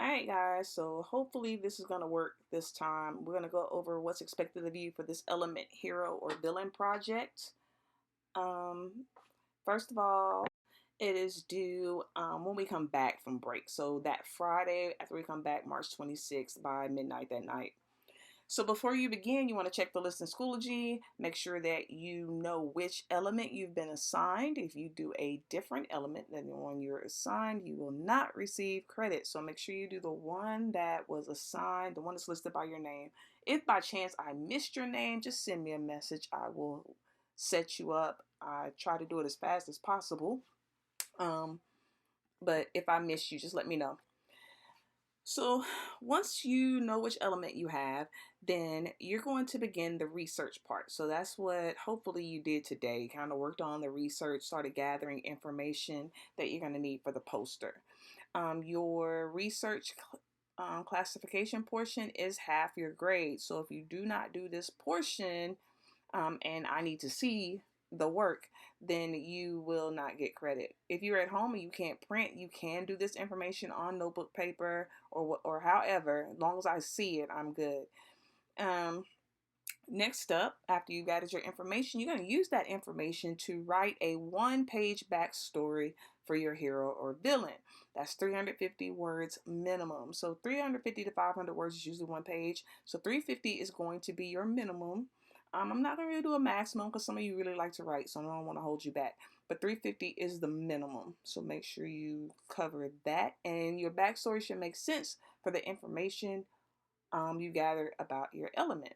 All right, guys, so hopefully this is going to work this time. We're going to go over what's expected of you for this element hero or villain project. Um, First of all, it is due when we come back from break. So that Friday after we come back, March 26th by midnight that night. So before you begin, you want to check the list in Schoology. Make sure that you know which element you've been assigned. If you do a different element than the one you're assigned, you will not receive credit. So make sure you do the one that was assigned, the one that's listed by your name. If by chance I missed your name, just send me a message. I will set you up. I try to do it as fast as possible. Um, but if I miss you, just let me know. So once you know which element you have, then you're going to begin the research part. So that's what hopefully you did today. Kind of worked on the research, started gathering information that you're going to need for the poster. Your research classification portion is half your grade. So if you do not do this portion, and I need to see the work, then you will not get credit. If you're at home and you can't print, you can do this information on notebook paper or however. As long as I see it, I'm good. Um, Next up, after you've added your information, you're going to use that information to write a one-page backstory for your hero or villain. That's 350 words minimum. So 350 to 500 words is usually one page. So 350 is going to be your minimum. I'm not going to do a maximum because some of you really like to write, so I don't want to hold you back. But 350 is the minimum. So make sure you cover that. And your backstory should make sense for the information you gathered about your element.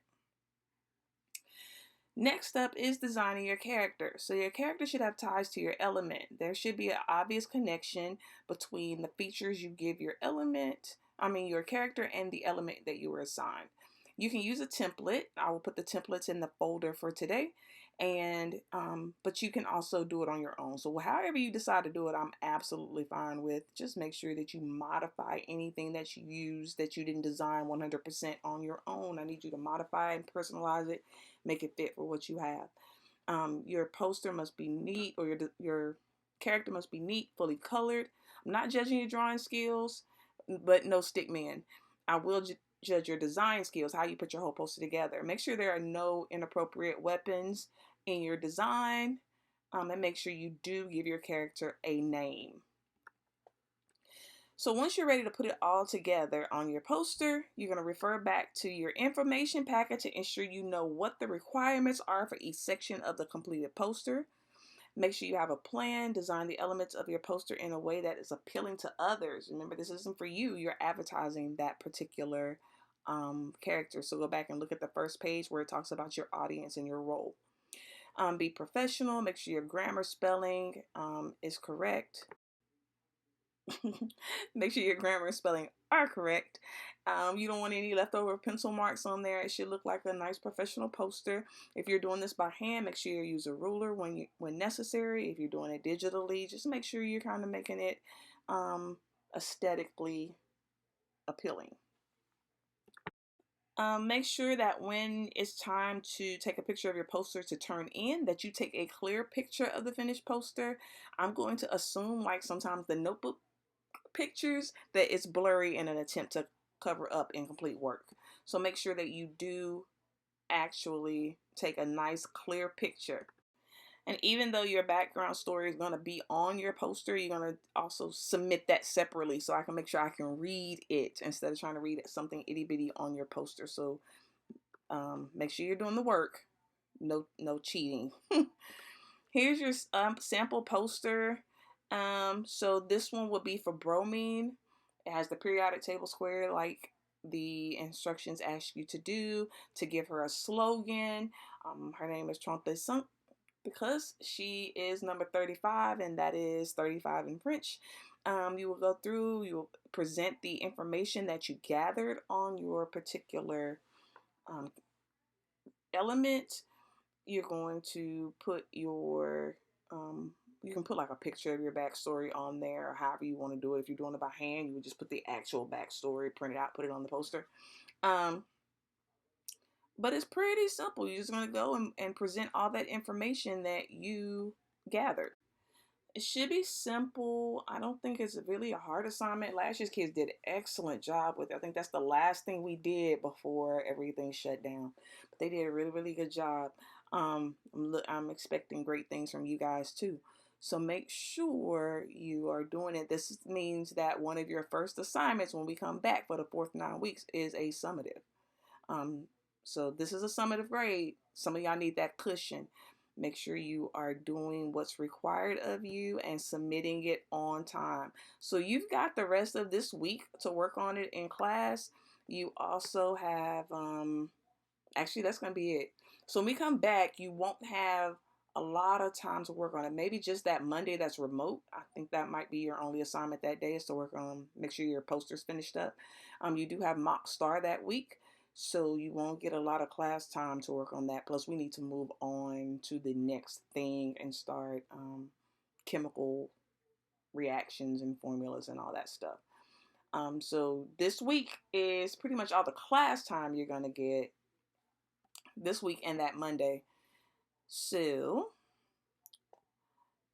Next up is designing your character. So your character should have ties to your element. There should be an obvious connection between the features you give your character and the element that you were assigned. You can use a template. I will put the templates in the folder for today. But you can also do it on your own. So however you decide to do it, I'm absolutely fine with. Just make sure that you modify anything that you use that you didn't design 100% on your own. I need you to modify and personalize it, make it fit for what you have. Your poster must be neat, or your character must be neat, fully colored. I'm not judging your drawing skills, but no stick man. I will judge your design skills, how you put your whole poster together. Make sure there are no inappropriate weapons in your design, and make sure you do give your character a name. So once you're ready to put it all together on your poster, you're going to refer back to your information packet to ensure you know what the requirements are for each section of the completed poster. Make sure you have a plan. Design the elements of your poster in a way that is appealing to others. Remember, this isn't for you. You're advertising that particular character. So go back and look at the first page where it talks about your audience and your role. Be professional. Make sure your grammar, spelling is correct. Make sure your grammar and spelling are correct. You don't want any leftover pencil marks on there. It should look like a nice professional poster. If you're doing this by hand, make sure you use a ruler when necessary. If you're doing it digitally, just make sure you're kind of making it aesthetically appealing. Make sure that when it's time to take a picture of your poster to turn in, that you take a clear picture of the finished poster. I'm going to assume, like sometimes the notebook pictures, that it's blurry in an attempt to cover up incomplete work. So make sure that you do actually take a nice clear picture. And even though your background story is going to be on your poster, you're going to also submit that separately so I can make sure I can read it instead of trying to read something itty bitty on your poster. So make sure you're doing the work. No cheating. Here's your sample poster. So this one would be for bromine. It has the periodic table square like the instructions ask you to do, to give her a slogan. Her name is Trente Cinq because she is number 35, and that is 35 in French. You will go through, you will present the information that you gathered on your particular element. You're going to put you can put like a picture of your backstory on there, or however you want to do it. If you're doing it by hand, you would just put the actual backstory, print it out, put it on the poster. But it's pretty simple. You're just going to go and present all that information that you gathered. It should be simple. I don't think it's really a hard assignment. Last year's kids did an excellent job with it. I think that's the last thing we did before everything shut down. But they did a really, really good job. I'm expecting great things from you guys too. So make sure you are doing it. This means that one of your first assignments when we come back for the fourth 9 weeks is a summative. Um, so this is a summative grade. Some of y'all need that cushion. Make sure you are doing what's required of you and submitting it on time. So you've got the rest of this week to work on it in class. You also have, actually, that's going to be it. So when we come back, you won't have a lot of time to work on it. Maybe just that Monday that's remote. I think that might be your only assignment that day is to work on, make sure your poster's finished up. You do have mock star that week, so you won't get a lot of class time to work on that. Plus, we need to move on to the next thing and start chemical reactions and formulas and all that stuff. So this week is pretty much all the class time you're going to get this week and that Monday. So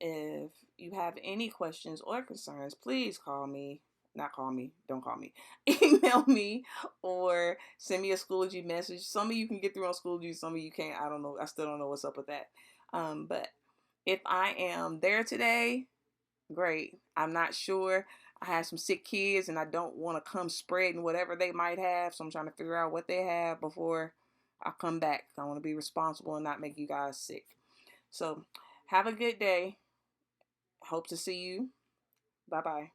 if you have any questions or concerns, please call me. Not call me, don't call me. Email me or send me a Schoology message. Some of you can get through on Schoology, some of you can't. I don't know. I still don't know what's up with that. But if I am there today, great. I'm not sure. I have some sick kids and I don't want to come spreading whatever they might have. So I'm trying to figure out what they have before I come back. I want to be responsible and not make you guys sick. So have a good day. Hope to see you. Bye bye.